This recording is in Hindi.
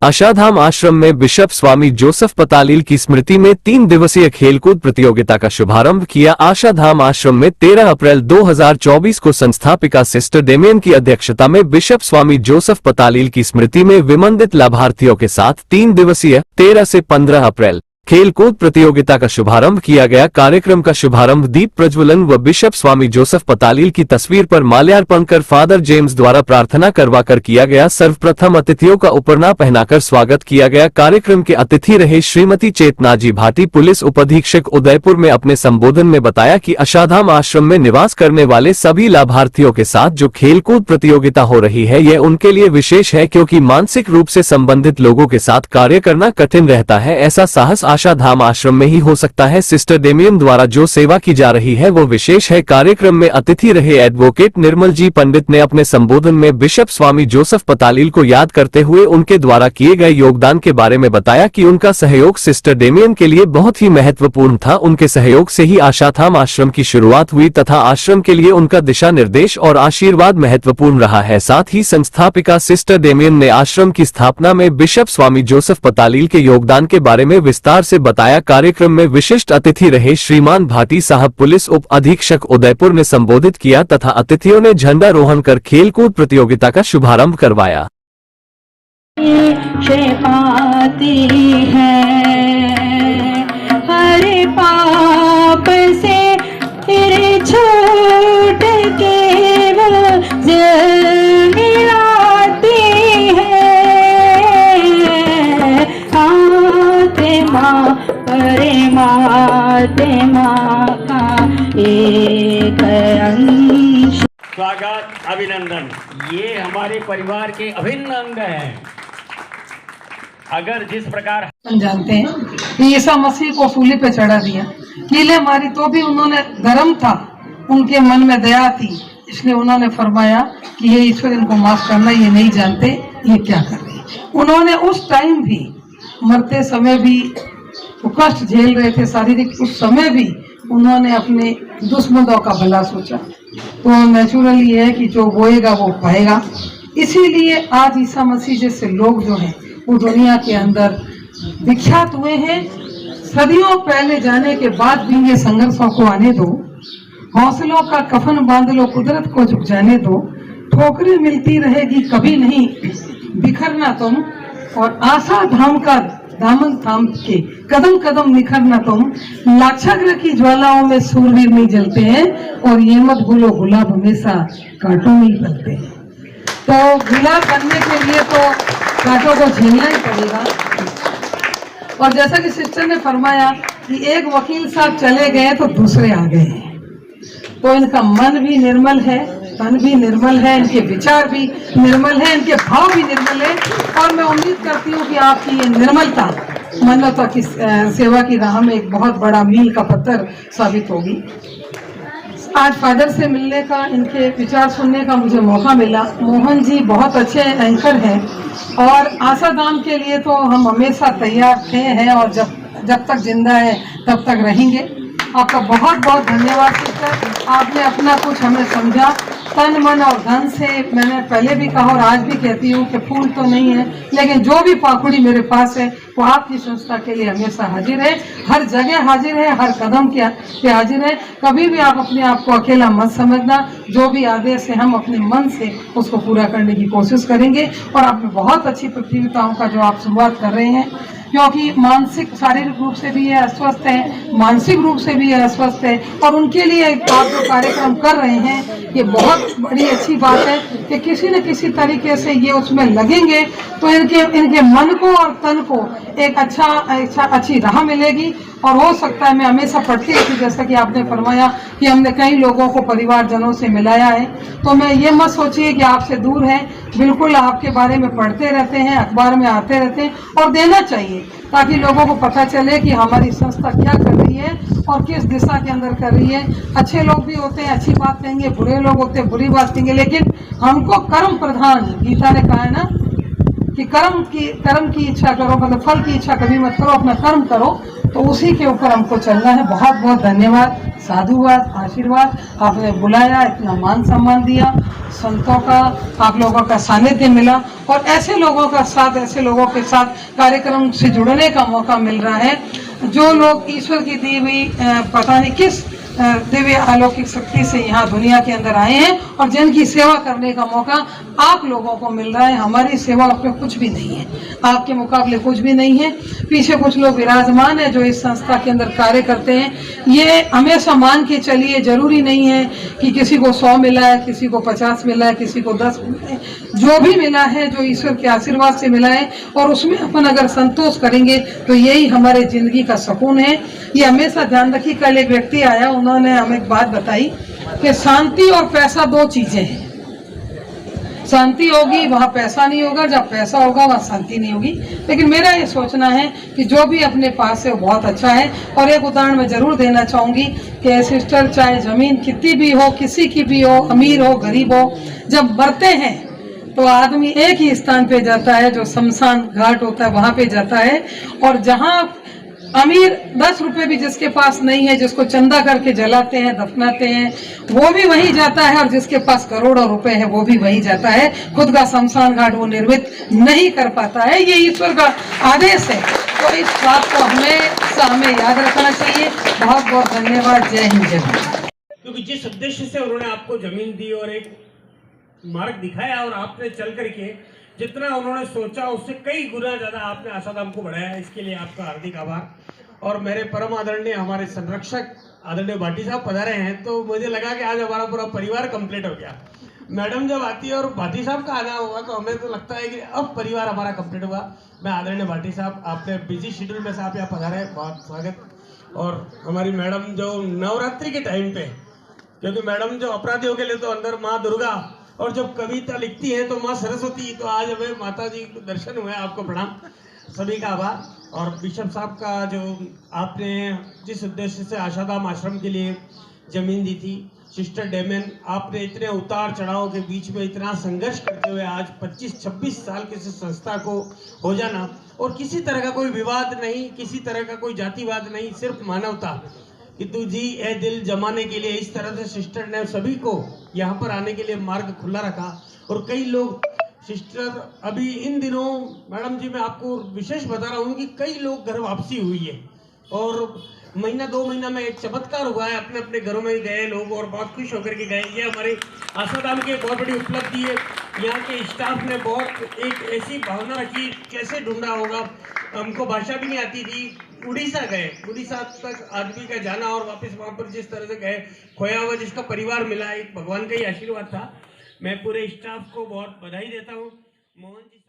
आशाधाम आश्रम में बिशप स्वामी जोसेफ पतालील की स्मृति में 3 दिवसीय खेलकूद प्रतियोगिता का शुभारंभ किया। आशाधाम आश्रम में 13 अप्रैल 2024 को संस्थापिका सिस्टर डेमियन की अध्यक्षता में बिशप स्वामी जोसेफ पतालील की स्मृति में विमंदित लाभार्थियों के साथ 3 दिवसीय 13 से 15 अप्रैल खेलकूद प्रतियोगिता का शुभारंभ किया गया। कार्यक्रम का शुभारंभ दीप प्रज्वलन व बिशप स्वामी जोसेफ पतालील की तस्वीर पर माल्यार्पण कर फादर जेम्स द्वारा प्रार्थना करवाकर किया गया। सर्वप्रथम अतिथियों का उपरना पहनाकर स्वागत किया गया। कार्यक्रम के अतिथि रहे श्रीमती चेतना जी भाटी, पुलिस उपाधीक्षक उदयपुर, में अपने संबोधन में बताया कि आशाधाम आश्रम में निवास करने वाले सभी लाभार्थियों के साथ जो खेलकूद प्रतियोगिता हो रही है यह उनके लिए विशेष है, क्योंकि मानसिक रूप से संबंधित लोगों के साथ कार्य करना कठिन रहता है। ऐसा साहस आशाधाम आश्रम में ही हो सकता है। सिस्टर डेमियन द्वारा जो सेवा की जा रही है वो विशेष है। कार्यक्रम में अतिथि रहे एडवोकेट निर्मल जी पंडित ने अपने संबोधन में बिशप स्वामी जोसेफ पतालील को याद करते हुए उनके द्वारा किए गए योगदान के बारे में बताया कि उनका सहयोग सिस्टर डेमियन के लिए बहुत ही महत्वपूर्ण था। उनके सहयोग से ही आशाधाम आश्रम की शुरुआत हुई तथा आश्रम के लिए उनका दिशा निर्देश और आशीर्वाद महत्वपूर्ण रहा है। साथ ही संस्थापिका सिस्टर डेमियन ने आश्रम की स्थापना में बिशप स्वामी जोसेफ पतालील के योगदान के बारे में विस्तार से बताया। कार्यक्रम में विशिष्ट अतिथि रहे श्रीमान भाटी साहब, पुलिस उप अधीक्षक उदयपुर, ने संबोधित किया तथा अतिथियों ने झंडारोहण कर खेलकूद प्रतियोगिता का शुभारंभ करवाया। हरे पाप से तेरे छूट के वो मिलाती है। अरे माते माँ का एक अंश। स्वागत, अभिनंदन। ये हमारे परिवार के अभिन्न अंग हैं। अगर जिस प्रकार हम जानते हैं कि ईसा मसीह को सूली पे चढ़ा दिया, कीले मारी, तो भी उन्होंने धर्म था, उनके मन में दया थी, इसलिए उन्होंने फरमाया कि ये ईश्वर इनको माफ करना, ये नहीं जानते ये क्या कर रहे हैं। उन्होंने उस टाइम भी, मरते समय भी, वो कष्ट झेल रहे थे शारीरिक, उस समय भी उन्होंने अपने दुश्मनों का भला सोचा। तो नेचुरली है कि जो बोएगा वो पाएगा। इसीलिए आज ईसा मसीह जैसे लोग जो हैं वो दुनिया के अंदर विख्यात हुए हैं। सदियों पहले जाने के बाद भी ये संघर्षों को आने दो, हौसलों का कफन बांध लो, कुदरत को झुक जाने दो, ठोकरें मिलती रहेगी कभी नहीं बिखरना तुम, और आशा धाम का दामन थाम के कदम कदम निखरना तुम। लाक्षाग्रह की ज्वालाओं में सूरवीर नहीं जलते हैं, और ये मत भूलो गुलाब हमेशा कांटों में ही बनते हैं। तो गुलाब बनने के लिए तो कांटों को झेलना ही पड़ेगा। और जैसा कि सिस्टर ने फरमाया कि एक वकील साहब चले गए तो दूसरे आ गए हैं, तो इनका मन भी निर्मल है, तन भी निर्मल है, इनके विचार भी निर्मल है, इनके भाव भी निर्मल है। और मैं उम्मीद करती हूँ कि आपकी ये निर्मलता मानवता की सेवा की राह में एक बहुत बड़ा मील का पत्थर साबित होगी। आज फादर से मिलने का, इनके विचार सुनने का मुझे मौका मिला। मोहन जी बहुत अच्छे एंकर हैं, और आशाधाम के लिए तो हम हमेशा तैयार थे हैं, और जब तक जिंदा है तब तक रहेंगे। आपका बहुत बहुत धन्यवाद सिस्टर, आपने अपना कुछ हमें समझा तन मन और धन से। मैंने पहले भी कहा और आज भी कहती हूँ कि फूल तो नहीं है, लेकिन जो भी पाखुड़ी मेरे पास है वो आपकी संस्था के लिए हमेशा हाजिर है, हर जगह हाजिर है, हर कदम के हाजिर है। कभी भी आप अपने आप को अकेला मत समझना, जो भी आदेश है हम अपने मन से उसको पूरा करने की कोशिश करेंगे। और आप बहुत अच्छी प्रतियोगिताओं का जो आप शुरुआत कर रहे हैं, क्योंकि मानसिक शारीरिक रूप से भी ये अस्वस्थ है, मानसिक रूप से भी ये अस्वस्थ है, और उनके लिए आप जो कार्यक्रम कर रहे हैं ये बहुत बड़ी अच्छी बात है कि किसी न किसी तरीके से ये उसमें लगेंगे तो इनके मन को और तन को एक अच्छी राह मिलेगी। और हो सकता है, मैं हमेशा पढ़ती रहती, जैसा कि आपने फरमाया कि हमने कई लोगों को परिवारजनों से मिलाया है, तो मैं ये मत सोचिए कि आपसे दूर है, बिल्कुल आपके बारे में पढ़ते रहते हैं, अखबार में आते रहते हैं, और देना चाहिए ताकि लोगों को पता चले कि हमारी संस्था क्या कर रही है और किस दिशा के अंदर कर रही है। अच्छे लोग भी होते हैं अच्छी बात कहेंगे, बुरे लोग होते हैं बुरी बात कहेंगे, लेकिन हमको कर्म प्रधान, गीता ने कहा है ना कि कर्म की इच्छा करो, मतलब फल की इच्छा कभी मत करो, अपना कर्म करो। तो उसी के ऊपर हमको चलना है। बहुत बहुत धन्यवाद, साधुवाद, आशीर्वाद। आपने बुलाया, इतना मान सम्मान दिया, संतों का, आप लोगों का सानिध्य मिला और ऐसे लोगों का साथ, ऐसे लोगों के साथ कार्यक्रम से जुड़ने का मौका मिल रहा है जो लोग ईश्वर की दी हुई पता नहीं किस दिव्य अलौकिक शक्ति से यहाँ दुनिया के अंदर आए हैं और जिनकी सेवा करने का मौका आप लोगों को मिल रहा है। हमारी सेवा में कुछ भी नहीं है, आपके मुकाबले कुछ भी नहीं है। पीछे कुछ लोग विराजमान है जो इस संस्था के अंदर कार्य करते हैं। ये हमेशा मान के चलिए, जरूरी नहीं है कि किसी को 100 मिला है, किसी को 50 मिला है, किसी को 10 मिला है। जो भी मिला है, जो ईश्वर के आशीर्वाद से मिला है और उसमें अपन अगर संतोष करेंगे तो यही हमारे जिंदगी का सुकून है। ये हमेशा ध्यान रखिए। कल एक व्यक्ति आया, उन्होंने हमें एक बात बताई कि शांति और पैसा 2 चीजें हैं। शांति होगी वहाँ पैसा नहीं होगा, जब पैसा होगा वहाँ शांति नहीं होगी। लेकिन मेरा ये सोचना है कि जो भी अपने पास है वो बहुत अच्छा है। और एक उदाहरण मैं जरूर देना चाहूंगी कि सिस्टर, चाहे जमीन कितनी भी हो, किसी की भी हो, अमीर हो, गरीब हो, जब मरते हैं तो आदमी एक ही स्थान पे जाता है, जो शमशान घाट होता है वहां पे जाता है। और जहां अमीर 10 रुपए भी जिसके पास नहीं है, जिसको चंदा करके जलाते हैं, दफनाते हैं, वो भी वहीं जाता है। और जिसके पास करोड़ों रुपए है वो भी वहीं जाता है। खुद का शमशान घाट वो निर्मित नहीं कर पाता है। ये ईश्वर का आदेश है। तो इस बात को हमें याद रखना चाहिए। बहुत बहुत धन्यवाद। जय हिंद, जय भारत। क्योंकि जिस उद्देश्य से उन्होंने आपको जमीन दी और एक मार्ग दिखाया और आपने चल करके जितना उन्होंने सोचा उससे कई गुना ज्यादा आपने आशाधाम को बढ़ाया, इसके लिए आपका हार्दिक आभार। और मेरे परम आदरणीय हमारे संरक्षक आदरणीय भाटी साहब पधारे हैं, तो मुझे लगा कि आज हमारा पूरा परिवार कंप्लीट हो गया। मैडम जब आती है और भाटी साहब का आना हुआ तो हमें तो लगता है कि अब परिवार हमारा कंप्लीट हुआ। मैं आदरणीय भाटी साहब, आपने बिजी शेड्यूल में से आप यहाँ पधारे, बहुत स्वागत। और हमारी मैडम जो नवरात्रि के टाइम पे, क्योंकि मैडम जो अपराधियों के लिए तो अंदर माँ दुर्गा और जब कविता लिखती है तो माँ सरस्वती, तो आज हमें माता जी को दर्शन हुए, आपको प्रणाम, सभी का आभार। और बिशप साहब का जो आपने जिस उद्देश्य से आशाधाम आश्रम के लिए जमीन दी थी, सिस्टर डेमेन, आपने इतने उतार चढ़ाव के बीच में इतना संघर्ष करते हुए आज 25-26 साल किसी संस्था को हो जाना, और किसी तरह का कोई विवाद नहीं, किसी तरह का कोई जातिवाद नहीं, सिर्फ मानवता कि तू जी ए दिल जमाने के लिए इस तरह से सिस्टर ने सभी को यहाँ पर आने के लिए मार्ग खुला रखा। और कई लोग सिस्टर अभी इन दिनों, मैडम जी मैं आपको विशेष बता रहा हूँ कि कई लोग घर वापसी हुई है और महीना 2 महीना में एक चमत्कार हुआ है, अपने अपने घरों में गए लोग और बहुत खुश होकर के गए। ये हमारे आशाधाम की बहुत बड़ी उपलब्धि है। यहाँ के स्टाफ ने बहुत एक ऐसी भावना रखी, कैसे ढूंढा होगा, हमको भाषा भी नहीं आती थी। उड़ीसा गए, उड़ीसा तक आदमी का जाना और वापस वहाँ पर जिस तरह से गए, खोया हुआ जिसका परिवार मिला, एक भगवान का ही आशीर्वाद था। मैं पूरे स्टाफ को बहुत बधाई देता हूँ। मोहन जी